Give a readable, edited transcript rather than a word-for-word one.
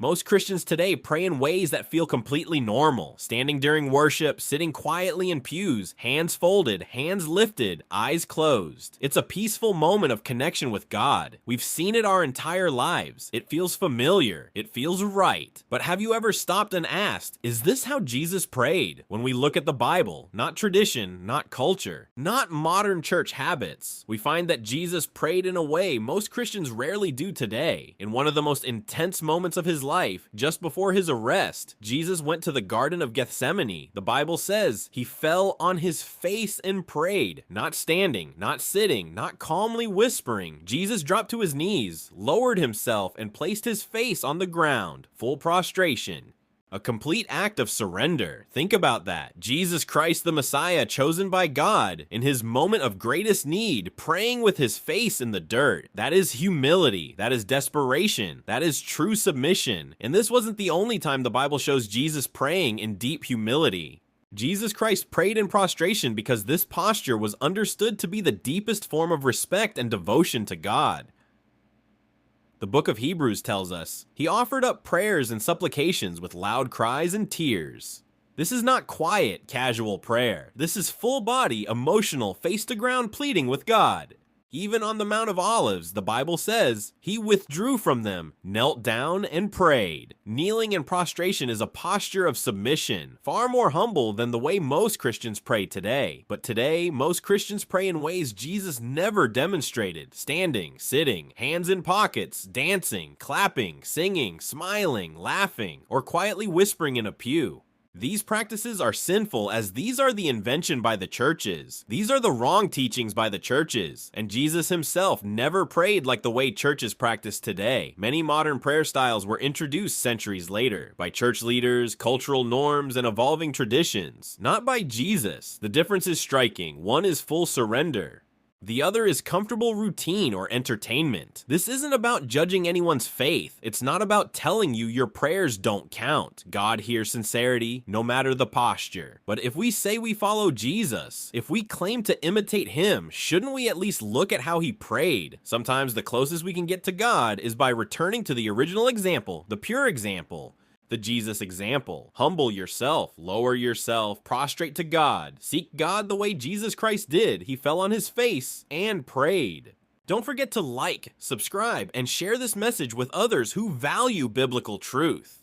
Most Christians today pray in ways that feel completely normal, standing during worship, sitting quietly in pews, hands folded, hands lifted, eyes closed. It's a peaceful moment of connection with God. We've seen it our entire lives. It feels familiar. It feels right. But have you ever stopped and asked, is this how Jesus prayed? When we look at the Bible, not tradition, not culture, not modern church habits, we find that Jesus prayed in a way most Christians rarely do today. In one of the most intense moments of his life, just before his arrest, Jesus went to the Garden of Gethsemane. The Bible says he fell on his face and prayed, not standing, not sitting, not calmly whispering. Jesus dropped to his knees, lowered himself, and placed his face on the ground, full prostration. A complete act of surrender. Think about that. Jesus Christ the Messiah, chosen by God, in his moment of greatest need, praying with his face in the dirt. That is humility. That is desperation. That is true submission. And this wasn't the only time the Bible shows Jesus praying in deep humility. Jesus Christ prayed in prostration because this posture was understood to be the deepest form of respect and devotion to God. The book of Hebrews tells us, he offered up prayers and supplications with loud cries and tears. This is not quiet, casual prayer. This is full body, emotional, face-to-ground pleading with God. Even on the Mount of Olives, the Bible says, he withdrew from them, knelt down, and prayed. Kneeling in prostration is a posture of submission, far more humble than the way most Christians pray today. But today, most Christians pray in ways Jesus never demonstrated. Standing, sitting, hands in pockets, dancing, clapping, singing, smiling, laughing, or quietly whispering in a pew. These practices are sinful as these are the invention by the churches. These are the wrong teachings by the churches. And Jesus himself never prayed like the way churches practice today. Many modern prayer styles were introduced centuries later by church leaders, cultural norms, and evolving traditions. Not by Jesus. The difference is striking. One is full surrender. The other is comfortable routine or entertainment. This isn't about judging anyone's faith. It's not about telling you your prayers don't count. God hears sincerity, no matter the posture. But if we say we follow Jesus, if we claim to imitate him, shouldn't we at least look at how he prayed? Sometimes the closest we can get to God is by returning to the original example, the pure example. The Jesus example. Humble yourself, lower yourself, prostrate to God. Seek God the way Jesus Christ did. He fell on his face and prayed. Don't forget to like, subscribe, and share this message with others who value biblical truth.